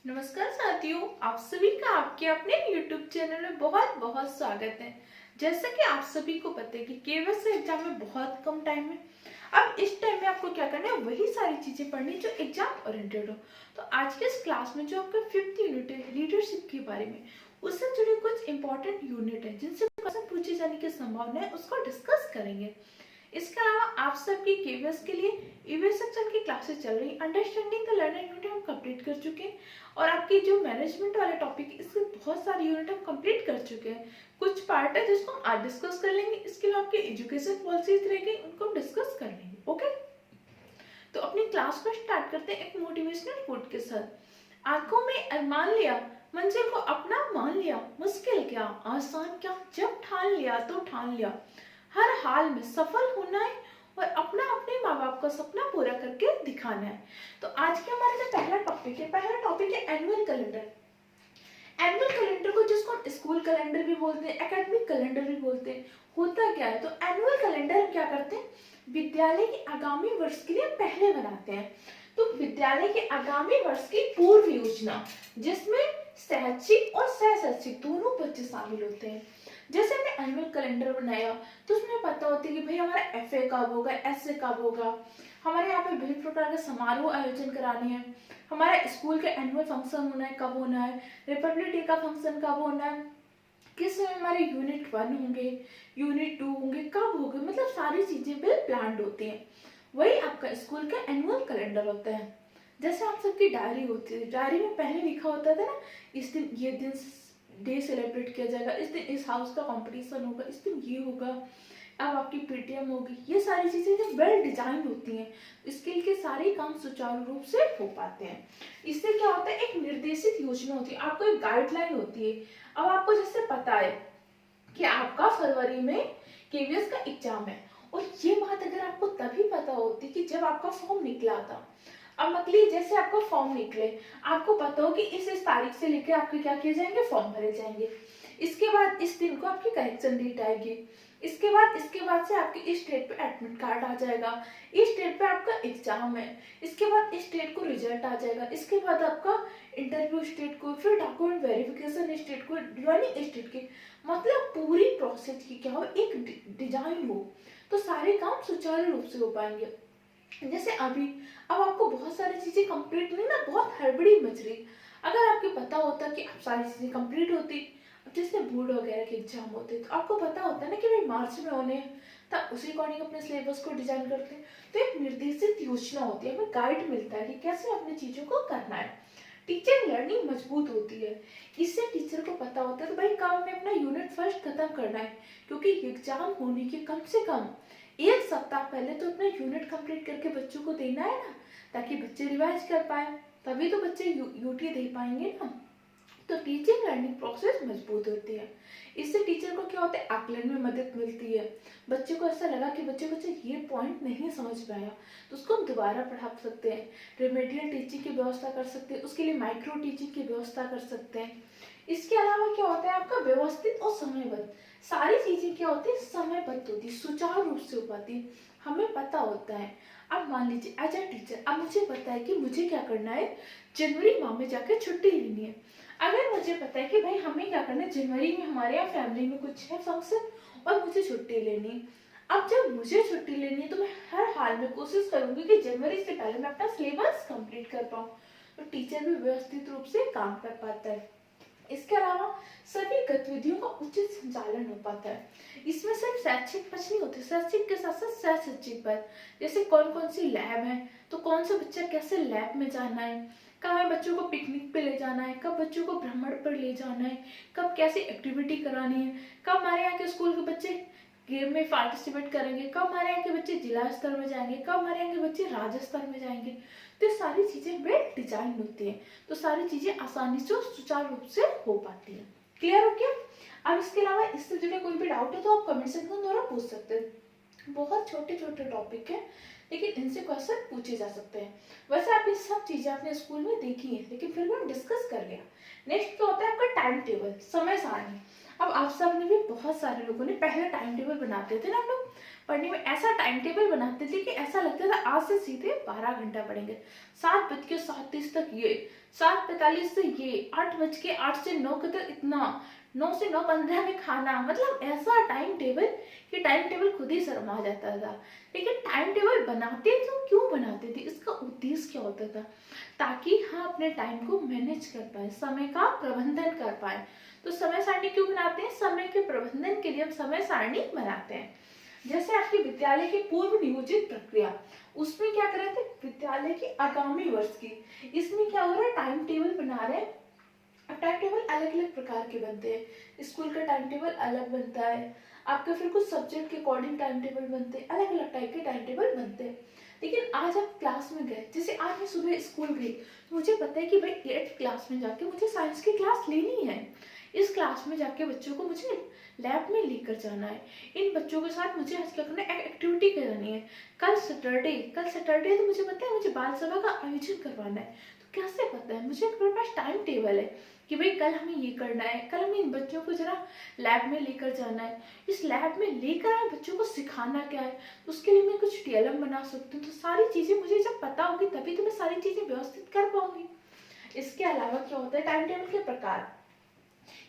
नमस्कार साथियों, आप सभी का आपके अपने YouTube चैनल में बहुत बहुत स्वागत है। जैसा कि आप सभी को पता है कि केवीएस एग्जाम में बहुत कम टाइम है। अब इस टाइम में आपको क्या करना है, वही सारी चीजें पढ़नी जो एग्जाम ओरिएंटेड हो। तो आज के इस क्लास में जो आपका 5th यूनिट है लीडरशिप के बारे में, उससे जुड़े कुछ इंपॉर्टेंट यूनिट है जिनसे क्वेश्चन पूछे जाने की संभावना है, उसको डिस्कस करेंगे। इसके अलावा आप सबकी केवीएस के लिए ईवीएस सेक्शन की क्लासेस चल रही, अंडरस्टैंडिंग द लर्नर यूनिट हम कंप्लीट कर चुके हैं और आपकी जो मैनेजमेंट वाले टॉपिक इसके बहुत सारे यूनिट हम कंप्लीट कर चुके हैं। कुछ पार्ट है जिसको हम आज डिस्कस कर लेंगे। इसके लिए आपके एजुकेशन पॉलिसीज रहेगी, उनको हम डिस्कस कर लेंगे। ओके, तो अपनी क्लास को स्टार्ट करते हैं एक मोटिवेशनल कोट के साथ। आंखों में अरमान लिया, मंजिल को अपना मान लिया, मुश्किल क्या आसान क्या, जब ठान लिया तो ठान लिया, हर हाल में सफल होना है और अपना अपने माँ बाप का सपना पूरा करके दिखाना है। तो आज के हमारा जो पहला टॉपिक है एनुअल कैलेंडर। एनुअल कैलेंडर को जिसको हम स्कूल कैलेंडर भी बोलते हैं, एकेडमिक कैलेंडर भी बोलते हैं, होता क्या है। तो एनुअल कैलेंडर हम क्या करते हैं, विद्यालय के आगामी वर्ष के लिए पहले बनाते हैं। तो विद्यालय के आगामी वर्ष की पूर्व योजना, जिसमें शैक्षिक और सह-शैक्षिक दोनों बच्चे शामिल होते हैं। जैसे हमने एनुअल कैलेंडर बनाया तो उसमें पता होती है कि भाई हमारा एफए कब होगा, एसए कब होगा, हमारे यहाँ पे विभिन्न प्रकार के समारोह आयोजन कराने हैं, हमारा स्कूल का एनुअल फंक्शन होना है कब होना है, रिपब्लिक डे का फंक्शन कब होना है, किस समय हमारे यूनिट 1 होंगे, यूनिट 2 होंगे, कब होंगे, मतलब सारी चीजें वेल प्लान्ड होती हैं। वही आपका स्कूल का एनुअल कैलेंडर होता है। जैसे आप सबकी डायरी होती है, डायरी में पहले लिखा होता था ना, इस दिन ये दिन डे सेलिब्रेट किया जाएगा, इस दिन इस हाउस का कंपटीशन होगा, इस दिन ये होगा, अब आपकी पीटीएम होगी। ये सारी चीजें जब वेल डिजाइन होती हैं, स्किल के सारे काम सुचारू रूप से हो पाते हैं। इससे क्या होता है, एक निर्देशित योजना होती है, आपको एक गाइडलाइन होती है। अब आपको जैसे पता है कि आपका फरवरी में केवीएस का एग्जाम है, और ये बात अगर आपको तभी पता होती कि जब आपका फॉर्म निकला था। अब मतलब जैसे आपका फॉर्म निकले, आपको पता हो कि इस तारीख से लेकर आपके क्या किए जाएंगे, फॉर्म भरे जाएंगे। इसके बाद इस दिन को आपकी करेक्शन डेट आएगी। इसके बाद से आपके इस डेट पे एडमिट कार्ड आ जाएगा, इस डेट पे आपका एग्जाम है, इसके बाद इस डेट को रिजल्ट आ जाएगा, इसके बाद आपका इंटरव्यू स्टेट को, फिर डॉक्यूमेंट वेरिफिकेशन स्टेट को, ज्वाइनिंग स्टेट की, मतलब पूरी प्रोसेस की क्या हो, एक डिजाइन हो, तो सारे काम सुचारू रूप से हो पाएंगे। जैसे अभी अब आपको बहुत सारी चीजें कंप्लीट नहीं ना, बहुत हड़बड़ी मच रही। अगर आपको पता होता कि आप सारी चीजें कंप्लीट होती, जैसे बोर्ड वगैरह के एग्जाम होते, तो आपको पता होता है ना कि भाई मार्च में होने हैं, तब उसी अकॉर्डिंग अपने सिलेबस को डिजाइन करते हैं। तो एक निर्देशित योजना होती है, हमें गाइड मिलता है कि कैसे अपनी चीजों को करना है। टीचर लर्निंग मजबूत होती है, इससे टीचर को पता होता है तो भाई काम में अपना यूनिट फर्स्ट खत्म करना है, क्योंकि एग्जाम होने के कम से कम एक सप्ताह पहले तो अपना यूनिट कंप्लीट करके बच्चों को देना है ना, ताकि बच्चे रिवाइज कर पाए, तभी तो बच्चे यूटी दे पाएंगे ना। तो टीचिंग लर्निंग प्रोसेस मजबूत होती है। इससे टीचर को क्या होता है, आकलन में मदद मिलती है। बच्चे को ऐसा लगा कि बच्चे ये पॉइंट नहीं समझ पाया, तो उसको हम दोबारा पढ़ा सकते हैं, रेमेडियल टीचिंग की व्यवस्था कर सकते हैं, उसके लिए माइक्रो टीचिंग की व्यवस्था कर सकते हैं। इसके अलावा क्या होता है, आपका व्यवस्थित और समयबद्ध, सारी चीजें क्या होती है, समयबद्ध होती है, सुचारू रूप से हो पाती है, हमें पता होता है। अब मान लीजिए एज अ टीचर, अब मुझे पता है कि मुझे क्या करना है, जनवरी माह में जाकर छुट्टी लेनी है। अगर मुझे पता है कि भाई हमें क्या करना है, जनवरी में हमारे यहाँ फैमिली में कुछ है फंक्शन और मुझे छुट्टी लेनी है। अब जब मुझे छुट्टी लेनी है तो मैं हर हाल में कोशिश करूंगी कि जनवरी से पहले मैं अपना सिलेबस कंप्लीट कर पाऊँ। तो टीचर भी व्यवस्थित रूप से काम कर पाता है। इसके अलावा सभी गतिविधियों का उचित संचालन हो पाता है। इसमें सिर्फ शैक्षिक पक्ष नहीं होते, शैक्षिक के साथ साथ सह शैक्षिक पक्ष, जैसे कौन कौन सी लैब है, तो कौन सा बच्चा कैसे लैब में जाना है, कब हमें बच्चों को पिकनिक पे ले जाना है, कब बच्चों को भ्रमण पर ले जाना है, कब कैसी एक्टिविटी करानी है, कब हमारे यहाँ के स्कूल के बच्चे गेम में पार्टिसिपेट करेंगे, कब हमारे यहाँ के बच्चे जिला स्तर में जाएंगे, कब हमारे यहाँ के बच्चे राज्य स्तर में जाएंगे। तो ये सारी चीजें वेल डिजाइन होती है, तो सारी चीजें आसानी से सुचारू रूप से हो पाती है। क्लियर हो क्या? अब इसके अलावा इससे जुड़े कोई भी डाउट है तो आप कमेंट सेक्शन द्वारा पूछ सकते हैं। बहुत छोटे छोटे टॉपिक है, लेकिन इनसे क्वेश्चन पूछे जा सकते हैं। वैसे आप ये सब चीजें अपने स्कूल में देखी है, लेकिन फिर भी हम डिस्कस कर लिया। नेक्स्ट क्या होता है आपका टाइम टेबल, समय सारणी। अब आप सब ने भी, बहुत सारे लोगों ने पहले टाइम टेबल बनाते थे ना हम लोग, पढ़ने में ऐसा टाइम टेबल बनाते थे कि ऐसा लगता था आज से सीधे 12 घंटा पढ़ेंगे। 7:07 तक ये, 7:45 से ये, 8 से 9 तक इतना, 9 से 9:15 में खाना। मतलब ऐसा टाइम टेबल कि टाइम टेबल खुद ही शर्मा जाता था। लेकिन टाइम टेबल बनाते तो क्यों बनाते थे, इसका उद्देश्य क्या होता था? ताकि हम अपने टाइम को मैनेज कर पाए, समय का प्रबंधन कर पाए। तो समय सारणी क्यों बनाते हैं? समय के प्रबंधन के लिए हम समय सारणी बनाते हैं। जैसे आपके विद्यालय की पूर्व नियोजित प्रक्रिया, उसमें क्या कर रहे थे? विद्यालय की आगामी वर्ष की, इसमें क्या हो रहा है? टाइम टेबल बना रहे हैं। टाइम टेबल अलग अलग प्रकार के बनते हैं। स्कूल का टाइम टेबल अलग बनता है, आपका फिर कुछ सब्जेक्ट के अकॉर्डिंग टाइम टेबल बनते हैं, अलग अलग टाइप के टाइम टेबल बनते हैं। लेकिन आज आप क्लास में गए, जैसे आज मैं सुबह स्कूल गई तो मुझे पता है कि भाई 8th क्लास में जाके मुझे साइंस की क्लास लेनी है। इस क्लास में जाके बच्चों को मुझे लैब में लेकर जाना है, इन बच्चों के साथ मुझे आज क्या करना है? एक्टिविटी करानी है। कल सैटरडे तो मुझे पता है मुझे बाल सभा का आयोजन करवाना है। तो कैसे पता है? मुझे मेरे पास टाइम टेबल है कि भाई कल हमें ये करना है, कल हमें इन बच्चों को जरा लैब में लेकर जाना है। इस लैब में लेकर हमें बच्चों को सिखाना क्या है, तो उसके लिए मैं कुछ टीएलएम बना सकती हूँ। तो सारी चीजें मुझे जब पता होगी तभी तो मैं सारी चीजें व्यवस्थित कर पाऊंगी। इसके अलावा क्या होता है? टाइम टेबल के प्रकार,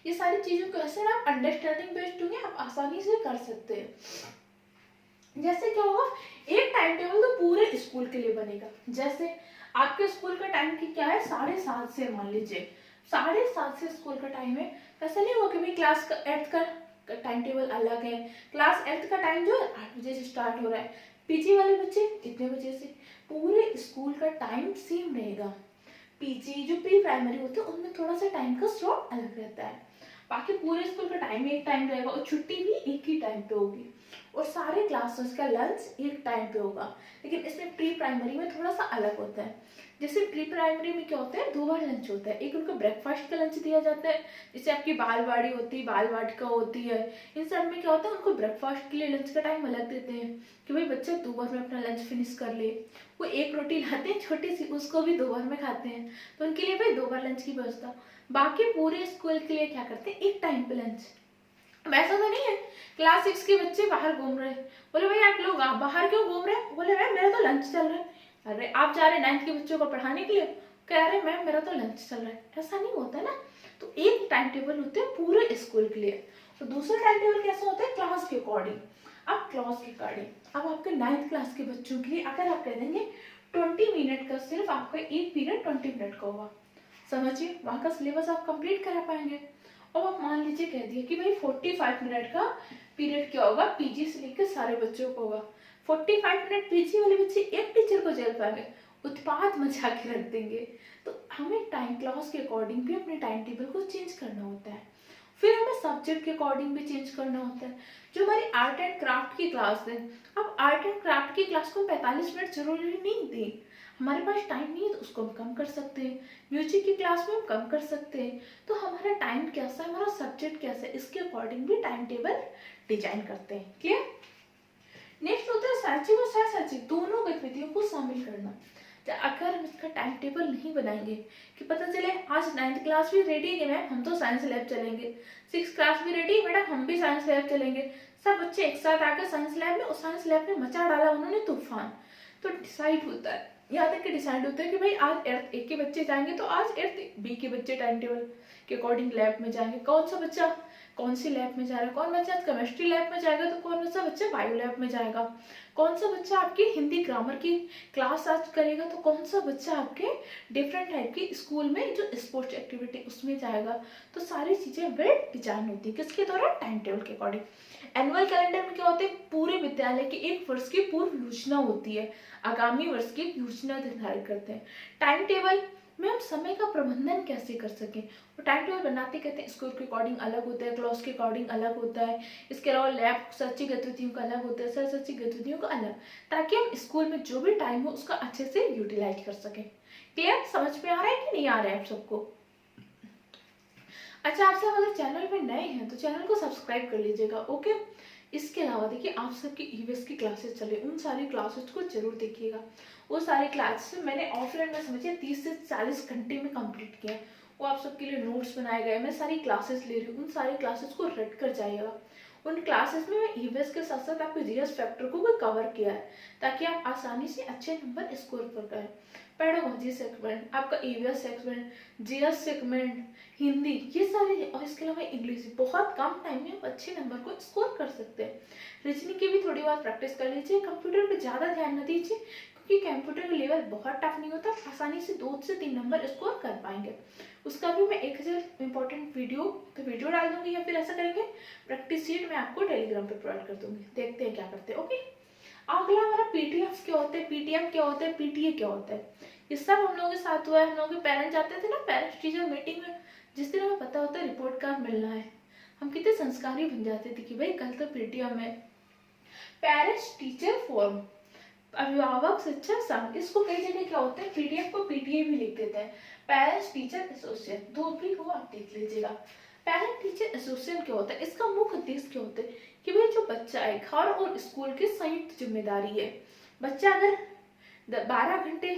ये सारी चीजों को ऐसे ना आप अंडरस्टैंडिंग बेस्ड होंगे, आप आसानी से कर सकते हैं। जैसे क्या होगा? एक टाइम टेबल तो पूरे स्कूल के लिए बनेगा। जैसे आपके स्कूल का टाइम की क्या है? 7:30 से, मान लीजिए 7:30 से स्कूल का टाइम है। ऐसा नहीं होगा कि भाई क्लास का 8th का टाइम टेबल अलग है। क्लास 8th का टाइम जो है 8 बजे से स्टार्ट हो रहा है, पीजी वाले बच्चे इतने बजे से। पूरे स्कूल का टाइम सेम रहेगा। पीजी जो प्री प्राइमरी होते हैं उनमें थोड़ा सा टाइम का स्लॉट अलग रहता है। बाकी पूरे स्कूल का टाइम एक टाइम रहेगा और छुट्टी भी एक ही टाइम पे होगी, और सारे क्लासेस का लंच एक टाइम पे होगा। लेकिन इसमें प्री प्राइमरी में थोड़ा सा अलग होता है। जैसे प्री प्राइमरी में क्या होता है? 2 बार लंच होता है। एक उनको ब्रेकफास्ट का लंच दिया जाता है, जैसे आपकी बालवाड़ी होती है, बाल वाटिका होती है, इन सब में क्या होता है? उनको ब्रेकफास्ट के लिए लंच का टाइम अलग देते हैं कि भाई बच्चा 2 बार में अपना लंच फिनिश कर ले। वो एक रोटी लाते हैं छोटी सी, उसको भी 2 बार में खाते हैं, तो उनके लिए भाई 2 बार लंच की व्यवस्था। बाकी पूरे स्कूल के लिए क्या करते हैं? एक टाइम पे लंच। अब ऐसा तो नहीं है क्लास 6 के बच्चे बाहर घूम रहे हैं, बोले भाई आप लोग बाहर क्यों घूम रहे हैं? बोले भाई मेरा तो लंच चल रहा है। अरे आप जा रहे 9th के बच्चों को पढ़ाने के लिए, कह रहे मैम मेरा तो लंच चल रहा है। ऐसा नहीं होता ना। तो एक टाइम टेबल होते हैं पूरे स्कूल के लिए, और दूसरा टाइम टेबल कैसा होता है? क्लास के अकॉर्डिंग। अब क्लास के अकॉर्डिंग अब आपके 9th क्लास के बच्चों के लिए अगर आप कह देंगे 20 मिनट का, सिर्फ आपका एक पीरियड 20 मिनट का होगा, समझिए वहां का सिलेबस आप कंप्लीट करा पाएंगे। और आप मान लीजिए कह दिए कि भाई 45 मिनट का पीरियड क्या होगा? पीजी से लेकर सारे बच्चों को होगा। 45 मिनट पीजी वाले बच्चे एक टीचर को झेल पाएंगे, उत्पात मचा के रख देंगे। तो हमें टाइम क्लास के अकॉर्डिंग भी अपने टाइम टेबल को चेंज करना होता है। फिर हमें सब्जेक्ट के अकॉर्डिंग भी चेंज करना होता है। जो हमारी आर्ट एंड क्राफ्ट की क्लास है, अब आर्ट एंड क्राफ्ट की क्लास को 45 मिनट जरूरी नहीं दी, हमारे पास टाइम नहीं है तो उसको हम कम कर सकते हैं। म्यूजिक की क्लास में हम कम कर सकते हैं। तो हमारा टाइम कैसा है, हमारा सब्जेक्ट कैसा है, इसके अकॉर्डिंग भी टाइम टेबल डिजाइन करते हैं। क्लियर? नेक्स्ट होता है शैक्षिक और सहशैक्षिक दोनों गतिविधियों को शामिल करना। अगर हम इसका टाइम टेबल नहीं बनाएंगे कि पता चले आज 9th क्लास भी रेडी है मैम हम तो साइंस लैब चलेंगे, 6th क्लास भी रेडी है मैडम हम भी साइंस लैब चलेंगे, सब बच्चे एक साथ आकर साइंस लैब में, और साइंस लैब में मचा डाला उन्होंने तूफान। तो डिसाइड होता है, यहाँ तक कि डिसाइड होता है कि भाई आज 8th ए के बच्चे जाएंगे तो आज 8th बी के बच्चे टाइम टेबल के अकॉर्डिंग लैब में जाएंगे। कौन सा बच्चा कौन सी लैब में जा रहा है, कौन बच्चा केमिस्ट्री लैब में जाएगा तो कौन सा बच्चा बायो लैब में जाएगा, कौन सा बच्चा आपकी हिंदी ग्रामर की क्लास आज करेगा तो कौन सा बच्चा आपके डिफरेंट टाइप की स्कूल में जो स्पोर्ट्स एक्टिविटी उसमें जाएगा। तो सारी चीजें वेल डिजाइन होती है किसके द्वारा? टाइम टेबल के अकॉर्डिंग। एनुअल कैलेंडर में क्या होता है? पूरे विद्यालय की एक वर्ष की पूर्व योजना होती है, आगामी वर्ष की योजना निर्धारित करते हैं। टाइम टेबल में हम समय का प्रबंधन कैसे कर सकें, तो टाइम टेबल बनाते कहते हैं स्कूल के अकॉर्डिंग अलग होता है, क्लास के अकॉर्डिंग अलग होता है, इसके अलावा लैब शैक्षिक गतिविधियों का अलग होता है, सह शैक्षिक गतिविधियों का अलग, ताकि हम स्कूल में जो भी टाइम हो उसका अच्छे से यूटिलाइज कर सकें। क्लियर? समझ में आ रहा है कि नहीं आ रहा है आप सबको? अच्छा, आप सब अगर चैनल में नए हैं तो चैनल को सब्सक्राइब कर लीजिएगा। ओके, इसके अलावा देखिए आप सबकी ईवीएस की क्लासेस चले, उन सारी क्लासेस को जरूर देखिएगा। वो सारी क्लासेस मैंने ऑफलाइन में समझिए 30 से 40 घंटे में कंप्लीट किया है। वो आप सबके लिए नोट्स बनाए गए, मैं सारी क्लासेस ले रही हूँ, उन सारी क्लासेस को रट कर जाइएगा। उन क्लासेस में मैं ईवीएस के साथ साथ आपके जीएस फैक्टर को भी कवर किया है ताकि आप आसानी से अच्छे नंबर स्कोर कर पाए। पेडागोजी सेगमेंट, आपका EVS segment, GS segment, Hindi, ये सारे, और इसके अलावा इंग्लिश, बहुत कम टाइम में आप अच्छे नंबर को स्कोर कर सकते हैं। रीजनिंग की भी थोड़ी बहुत प्रैक्टिस कर लीजिए। कंप्यूटर पे ज़्यादा ध्यान न दीजिए क्योंकि कंप्यूटर का लेवल बहुत टफ नहीं होता, आसानी से 2 से 3 नंबर स्कोर कर पाएंगे। उसका भी मैं 1000 इंपॉर्टेंट वीडियो डाल दूंगी, या फिर ऐसा करेंगे प्रैक्टिस शीट मैं आपको टेलीग्राम पे प्रोवाइड कर दूंगी। देखते हैं क्या करते हैं। ओके, अगला हमारा पीटीएफ क्या होते हैं, पीटीएम क्या होता है, पीटीए क्या होता है, ये सब हम लोगों के साथ हुआ है। हम लोग के पेरेंट्स जाते थे ना पेरेंट्स टीचर मीटिंग में, जिस दिन हमें पता होता है रिपोर्ट कार्ड मिलना है, हम कितने संस्कारी बन जाते थे कि भाई कल तो पीटीएम है। पेरेंट्स टीचर फोरम, अभिभावक शिक्षक संघ, इसको कई जगह क्या होता है पीडीएफ को पीटीए भी लिख देते हैं। पेरेंट्स टीचर एसोसिएशन, दो भी हो आप देख लीजिएगा। पेरेंट टीचर एसोसिएशन क्या होता है, इसका मुख्य उद्देश्य क्या होता है कि भाई जो बच्चा है घर और स्कूल की संयुक्त जिम्मेदारी है। बच्चा अगर 12 घंटे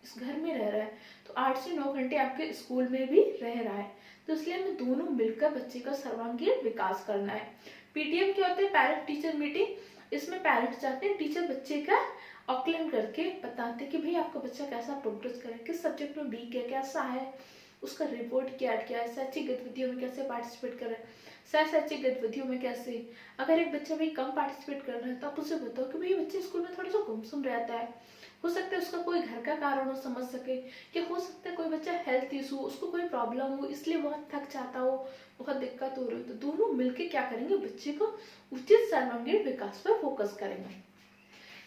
इस घर में रह रहा है तो 8 से 9 घंटे आपके स्कूल में भी रह रहा है, तो इसलिए हमें दोनों मिलकर बच्चे का सर्वांगीण विकास करना है। पीटीएम क्या होता है, पेरेंट टीचर मीटिंग, इसमें पेरेंट्स चाहते हैं टीचर बच्चे का आकलन करके बताते हैं कि भाई आपका बच्चा कैसा प्रोग्रेस करे, किस सब्जेक्ट में वीक है, कैसा है, उसका रिपोर्ट क्या है, शैक्षिक गतिविधियों में कैसे पार्टिसिपेट कर रहा है, शैक्षिक गतिविधियों में कैसे। अगर एक बच्चा भाई कम पार्टिसिपेट कर रहा है तो आप उसे बताओ कि भाई बच्चे स्कूल में थोड़ा सा गुमसुम रहता है, हो सकता है उसका कोई घर का कारण हो, समझ सके, कि हो सकता है कोई बच्चा हेल्थ इशू, उसको कोई प्रॉब्लम हो इसलिए बहुत थक जाता हो, बहुत दिक्कत हो रही हो, तो दोनों मिलके क्या करेंगे बच्चे को उचित सर्वांगीण विकास पर फोकस करेंगे।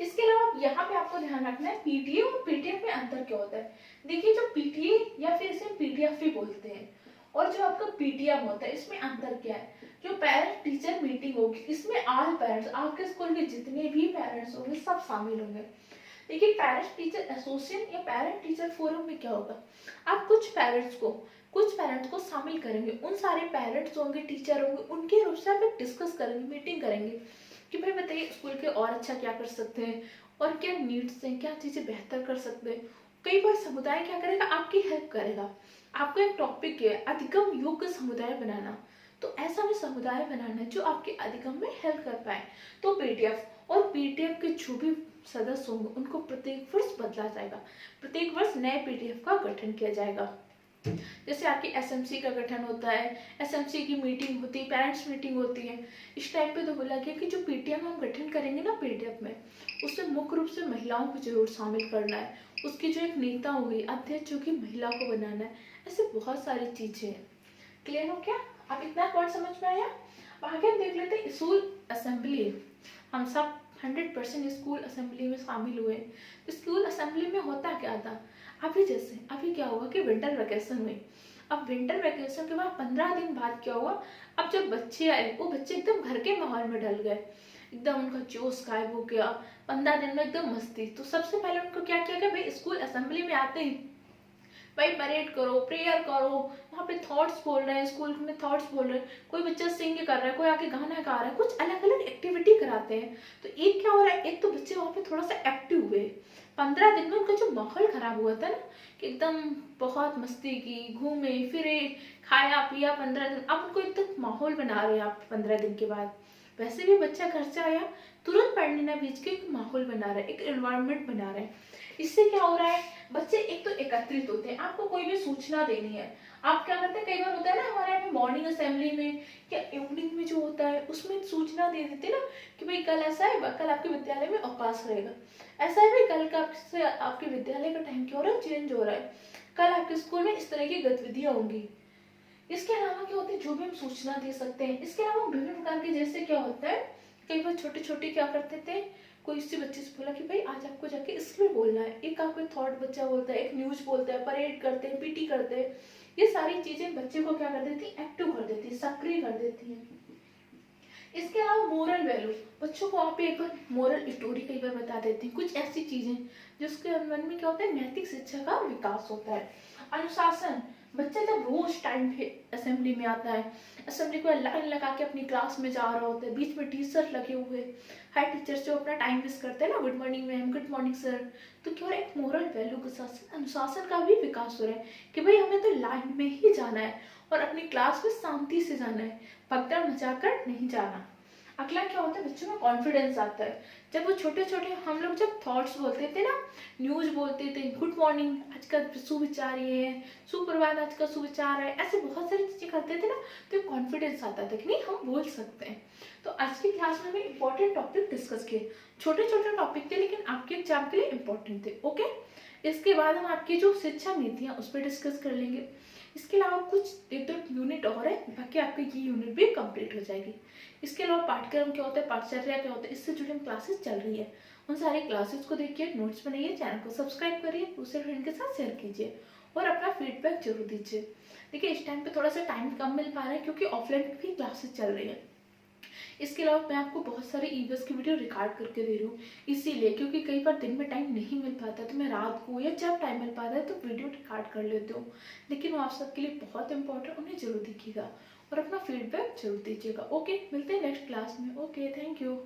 इसके अलावा यहाँ पे आपको ध्यान रखना है पीटीए और पीटीएफ में अंतर क्या होता है। देखिए जो पीटीए या फिर इसे पीटीएफ भी बोलते हैं, और जो आपका पीटीएम होता है इसमें अंतर क्या है। जो पेरेंट टीचर मीटिंग होगी इसमें ऑल पेरेंट्स, आपके स्कूल के जितने भी पेरेंट्स होंगे सब शामिल होंगे। देखिए पेरेंट्स टीचर एसोसिएशन या पेरेंट टीचर फोरम में क्या होगा, आप कुछ पेरेंट्स को शामिल करेंगे, उन सारे पेरेंट्स होंगे, टीचर होंगे, उनके रूप से आप डिस्कस करेंगे, मीटिंग करेंगे कि भाई बताइए स्कूल के और अच्छा क्या कर सकते हैं, और क्या नीड्स हैं, क्या चीजें बेहतर कर सकते हैं। कई बार समुदाय क्या करेगा, आपकी हेल्प करेगा। आपका एक टॉपिक है अधिगम योग्य समुदाय बनाना, तो ऐसा भी समुदाय बनाना जो आपके अधिगम में हेल्प कर पाए। तो पीटीएफ और पीटीएफ के जो भी सदस्य होंगे उनको प्रत्येक वर्ष बदला जाएगा, प्रत्येक वर्ष नए पीटीएफ का गठन किया जाएगा। जैसे आपकी एसएमसी का गठन होता है, एसएमसी की मीटिंग होती है, पेरेंट्स मीटिंग होती है। इस टाइम पे तो बोला गया कि जो पीटीएम हम गठन करेंगे ना पीटीएफ में, उसमें मुख्य रूप से महिलाओं को जरूर शामिल करना है, उसकी जो एक नेता होगी अध्यक्ष जो कि महिला को बनाना है, ऐसे बहुत सारी चीजें हैं। क्लियर हो क्या, आप इतना वर्ड समझ में आया। आगे हम देख लेते हैं स्कूल असेंबली। हम सब 100% स्कूल असेंबली में शामिल हुए। स्कूल असेंबली में होता क्या था, अभी क्या हुआ कि विंटर वैकेशन हुई। अब विंटर वैकेशन के बाद 15 दिन बाद क्या हुआ, अब जब बच्चे आए वो बच्चे एकदम घर के माहौल में ढल गए, एकदम उनका जोश गायब हो गया, 15 दिन में एकदम मस्ती। तो सबसे पहले उनको क्या किया कि भाई स्कूल असेंबली में आते ही भाई परेड करो, प्रेयर करो, वहाँ पे थॉट्स बोल रहे हैं, स्कूल में थॉट्स बोल रहे हैं, कोई बच्चा सिंग कर रहा है, कोई आके गाना गा रहा है, कुछ अलग अलग एक्टिविटी कराते हैं। तो एक क्या हो रहा है, एक तो बच्चे वहाँ पे थोड़ा सा एक्टिव हुए। 15 दिन में उनका जो माहौल खराब हुआ था ना कि एकदम बहुत मस्ती की, घूमे फिरे, खाया पिया 15 दिन, अब उनको एकदम माहौल बना रहे हैं आप 15 दिन के बाद। वैसे भी बच्चा घर से आया तुरंत पढ़ने ना भेज के एक माहौल बना रहा है, एक एनवायरनमेंट बना रहे हैं। इससे क्या हो रहा है, बच्चे एक तो एकत्रित होते हैं, आपको कोई भी सूचना देनी है, आप क्या करते हैं, कई बार होता है ना हमारे यहाँ पे मॉर्निंग असेंबली में या इवनिंग में जो होता है उसमें सूचना दे देते हैं ना कि भाई कल ऐसा है, कल आपके विद्यालय में अवकाश रहेगा, ऐसा है भाई कल का आपके विद्यालय का टाइम क्या हो रहा है, चेंज हो रहा है, कल आपके स्कूल में इस तरह की गतिविधियां होंगी। इसके अलावा क्या होता है, जो भी हम सूचना दे सकते हैं। इसके अलावा विभिन्न प्रकार के, जैसे क्या होता है कई बार छोटे छोटे क्या करते थे, कोई इसी बच्चे से बोला कि भाई आज आपको जाके इसमें बोलना है, एक आपको थॉट बच्चा बोलता है, एक न्यूज बोलता है, परेड करते हैं, पीटी करते हैं, ये सारी चीजें बच्चे को क्या कर देती, एक्टिव कर देती है, सक्रिय कर देती है। इसके अलावा मोरल वैल्यू, बच्चों को आप एक बार मोरल स्टोरी कई बार बता देती हैं, कुछ ऐसी चीजें जिसके मन में क्या होता है, नैतिक शिक्षा का विकास होता है। अनुशासन, बच्चा जब रोज टाइम पे असेंबली में आता है, असेंबली को लाइन लगा के अपनी क्लास में जा रहा होता है, बीच में टीचर लगे हुए, हर टीचर जो अपना टाइम वेस्ट करते हैं ना, good morning ma'am, good morning sir, तो क्या हो रहा है, एक मोरल वैल्यू के साथ अनुशासन का भी विकास हो रहा है कि भाई हमें तो लाइन में ही जाना है और अपनी क्लास में शांति से जाना है, भगदड़ मचाकर नहीं जाना। अगला क्या होता है, बच्चों में कॉन्फिडेंस आता है। जब वो छोटे छोटे हम लोग जब थॉट्स बोलते थे ना, न्यूज बोलते थे, गुड मॉर्निंग आज का सुविचार ये है, सुप्रभात आज का सुविचार है, ऐसे बहुत सारी चीजें करते थे ना, तो कॉन्फिडेंस आता था कि नहीं हम बोल सकते हैं। तो आज की क्लास में हमें इंपॉर्टेंट टॉपिक डिस्कस किए। छोटे छोटे टॉपिक थे लेकिन आपके एग्जाम के लिए इंपॉर्टेंट थे। ओके, इसके बाद हम आपकी जो शिक्षा नीतियाँ उस पर डिस्कस कर लेंगे। इसके अलावा कुछ एक दो यूनिट और है, बाकी आपकी ये यूनिट भी कंप्लीट हो जाएगी। इसके अलावा पाठ्यक्रम क्या होता है, पाठचर्या क्या होता है, इससे जुड़ी क्लासेस चल रही है। उन सारी क्लासेस को देखिए, नोट्स बनाइए, चैनल को सब्सक्राइब करिए, दूसरे फ्रेंड के साथ शेयर कीजिए और अपना फीडबैक जरूर दीजिए। देखिए इस टाइम पे थोड़ा सा टाइम कम मिल पा रहा है क्योंकि ऑफलाइन भी क्लासेस चल रही है। इसके अलावा मैं आपको बहुत सारे ईवीएस की वीडियो रिकॉर्ड करके दे रही हूँ, इसीलिए क्योंकि कई बार दिन में टाइम नहीं मिल पाता, तो मैं रात को या जब टाइम मिल पाता है तो वीडियो रिकॉर्ड कर लेती हूँ। लेकिन वो आप सबके लिए बहुत इंपॉर्टेंट, उन्हें जरूर देखिएगा और अपना फीडबैक जरूर दीजिएगा। ओके, मिलते हैं नेक्स्ट क्लास में। Okay, thank you.